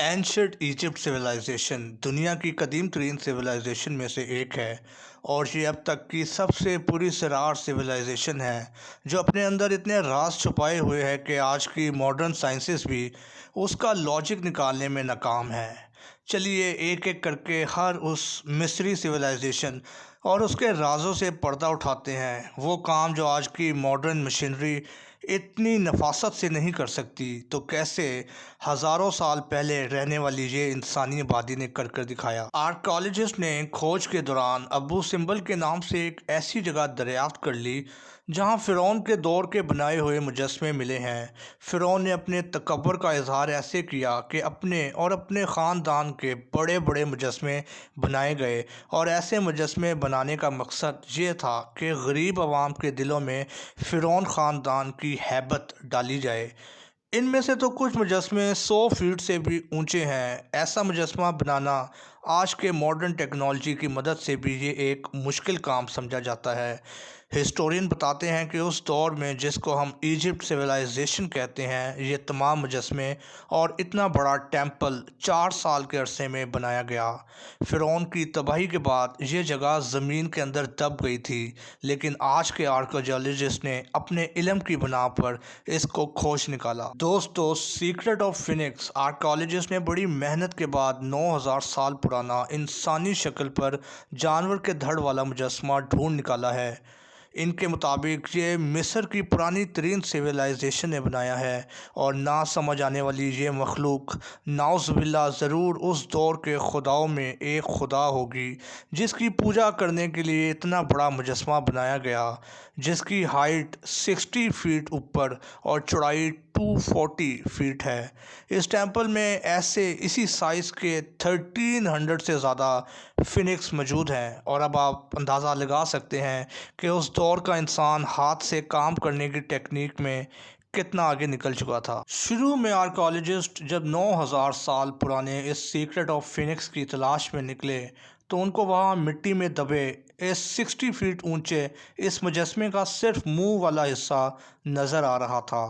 Ancient Egypt civilisation दुनिया की कदीम तरीन सिविलाइजेशन में से एक है और ये अब तक की सबसे पुरअसरार सिविलाइजेशन है जो अपने अंदर इतने राज छुपाए हुए है कि आज की मॉडर्न साइंसेस भी उसका लॉजिक निकालने में नाकाम है। चलिए एक एक करके हर उस मिस्री सिविलाइजेशन और उसके राजों से पर्दा उठाते हैं, वो काम जो आज की मॉडर्न मशीनरी इतनी नफासत से नहीं कर सकती, तो कैसे हज़ारों साल पहले रहने वाली ये इंसानी आबादी ने कर दिखाया। आर्कोलॉजिस्ट ने खोज के दौरान अबू सिम्बल के नाम से एक ऐसी जगह दरियाफ्त कर ली जहां फ़िरौन के दौर के बनाए हुए मुजस्मे मिले हैं। फ़िरौन ने अपने तकब्बुर का इजहार ऐसे किया कि अपने और अपने ख़ानदान के बड़े बड़े मुजस्मे बनाए गए और ऐसे मुजस्मे बनाने का मकसद ये था कि गरीब आवाम के दिलों में फ़िरौन ख़ानदान की हैबत डाली जाए। इनमें से तो कुछ मुजस्मे 100 फीट से भी ऊंचे हैं। ऐसा मुजस्मा बनाना आज के मॉडर्न टेक्नोलॉजी की मदद से भी ये एक मुश्किल काम समझा जाता है। हिस्टोरियन बताते हैं कि उस दौर में जिसको हम इजिप्ट सिविलाइजेशन कहते हैं, ये तमाम मुजस्मे और इतना बड़ा टेंपल 4 साल के अरसे में बनाया गया। फ़िरौन की तबाही के बाद ये जगह ज़मीन के अंदर दब गई थी, लेकिन आज के आर्कोलॉजिस्ट ने अपने इल्म की बना पर इसको खोज निकाला। दोस्तों, सीक्रेट ऑफ फिनिक्स आर्कोलॉजिस्ट ने बड़ी मेहनत के बाद 9000 साल पुराना इंसानी शक्ल पर जानवर के धड़ वाला मुजस्मा ढूंढ निकाला है। इनके मुताबिक ये मिस्र की पुरानी तरीन सिविलाइजेशन ने बनाया है और ना समझ आने वाली ये मखलूक नाउज़ुबिल्लाह ज़रूर उस दौर के खुदाओं में एक खुदा होगी जिसकी पूजा करने के लिए इतना बड़ा मुजस्मा बनाया गया, जिसकी हाइट 60 फीट ऊपर और चौड़ाई 240 फीट है। इस टेंपल में ऐसे इसी साइज़ के 1300 से ज़्यादा फिनिक्स मौजूद हैं और अब आप अंदाज़ा लगा सकते हैं कि उस दौर का इंसान हाथ से काम करने की टेक्निक में कितना आगे निकल चुका था। शुरू में आर्कोलॉजिस्ट जब 9000 साल पुराने इस सीक्रेट ऑफ फिनिक्स की तलाश में निकले तो उनको वहाँ मिट्टी में दबे इस 60 फीट ऊंचे इस मुजस्मे का सिर्फ मुंह वाला हिस्सा नज़र आ रहा था।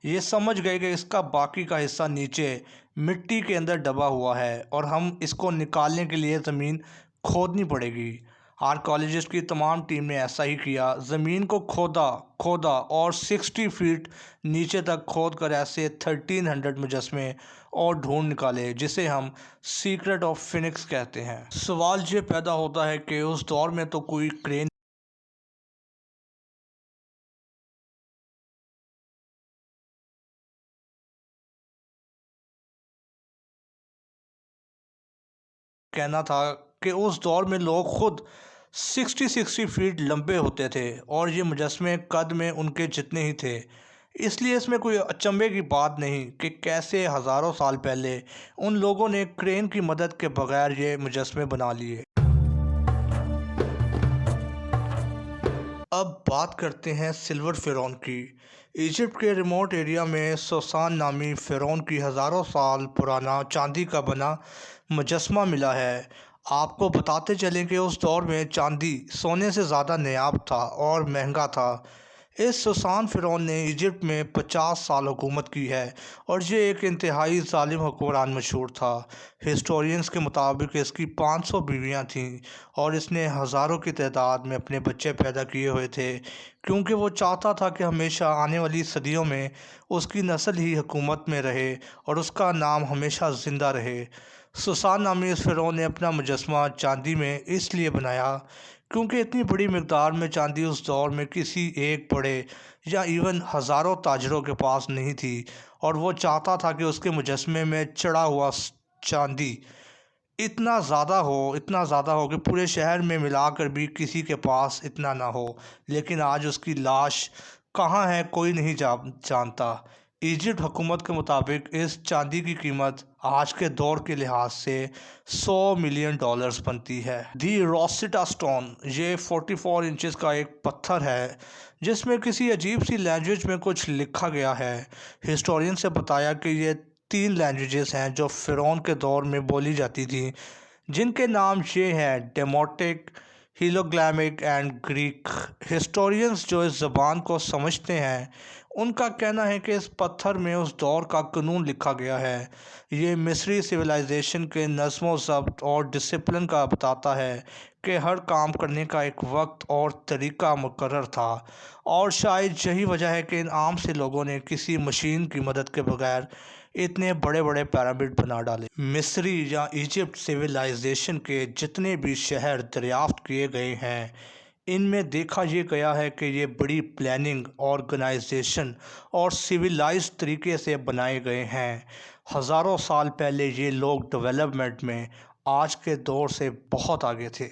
ये समझ गए कि इसका बाकी का हिस्सा नीचे मिट्टी के अंदर दबा हुआ है और हम इसको निकालने के लिए ज़मीन खोदनी पड़ेगी। आर्कोलॉजिस्ट की तमाम टीम ने ऐसा ही किया। ज़मीन को खोदा खोदा और 60 फीट नीचे तक खोद कर ऐसे 1300 मुजस्मे और ढूंढ निकाले, जिसे हम सीक्रेट ऑफ फिनिक्स कहते हैं। सवाल ये पैदा होता है कि उस दौर में तो कोई क्रेन कहना था कि उस दौर में लोग खुद 60 फीट लंबे होते थे और ये मुजस्मे कद में उनके जितने ही थे। इसलिए इसमें कोई अचंभे की बात नहीं कि कैसे हज़ारों साल पहले उन लोगों ने क्रेन की मदद के बगैर ये मुजस्मे बना लिए। अब बात करते हैं सिल्वर फ़िरौन की। इजिप्ट के रिमोट एरिया में सोसान नामी फ़िरौन की हज़ारों साल पुराना चांदी का बना मुजस्मा मिला है। आपको बताते चलें कि उस दौर में चांदी सोने से ज़्यादा नायाब था और महंगा था। इस सोसान फ़िरौन ने इजिप्ट में 50 साल हुकूमत की है और ये एक इंतहाई ज़ालिम हुक्मरान मशहूर था। हिस्टोरियंस के मुताबिक इसकी 500 बीवियाँ थीं और इसने हज़ारों की तादाद में अपने बच्चे पैदा किए हुए थे, क्योंकि वो चाहता था कि हमेशा आने वाली सदियों में उसकी नस्ल ही हुकूमत में रहे और उसका नाम हमेशा ज़िंदा रहे। सुसान नामी इस फ़िरौन ने अपना मुजस्मा चांदी में इसलिए बनाया क्योंकि इतनी बड़ी मकदार में चांदी उस दौर में किसी एक बड़े या इवन हज़ारों ताजरों के पास नहीं थी और वो चाहता था कि उसके मुजस्मे में चढ़ा हुआ चांदी इतना ज़्यादा हो कि पूरे शहर में मिलाकर भी किसी के पास इतना ना हो। लेकिन आज उसकी लाश कहाँ है कोई नहीं जानता। इजिप्ट हुकूमत के मुताबिक इस चांदी की कीमत आज के दौर के लिहाज से 100 मिलियन डॉलर्स बनती है। दी रोसिटा स्टोन ये 44 इंचज़ का एक पत्थर है जिसमें किसी अजीब सी लैंग्वेज में कुछ लिखा गया है। हिस्टोरियन से बताया कि ये 3 लैंग्वेजेस हैं जो फ़िरौन के दौर में बोली जाती थी, जिनके नाम ये हैं डेमोटिक, हीलोग्रामिक एंड ग्रीक। हिस्टोरियंस जो इस ज़बान को समझते हैं ان کا کہنا ہے کہ اس پتھر میں اس دور کا قانون لکھا گیا ہے۔ یہ مصری سویلائزیشن کے نظم و ضبط اور ڈسپلن کا بتاتا ہے کہ ہر کام کرنے کا ایک وقت اور طریقہ مقرر تھا، اور شاید یہی وجہ ہے کہ ان عام سے لوگوں نے کسی مشین کی مدد کے بغیر اتنے بڑے بڑے پیرامڈ بنا ڈالے۔ مصری یا ایجپٹ سویلائزیشن کے جتنے بھی شہر دریافت کیے گئے ہیں، ان میں دیکھا یہ گیا ہے کہ یہ بڑی پلاننگ، آرگنائزیشن اور سویلائزڈ طریقے سے بنائے گئے ہیں۔ ہزاروں سال پہلے یہ لوگ ڈیولپمنٹ میں آج کے دور سے بہت آگے تھے۔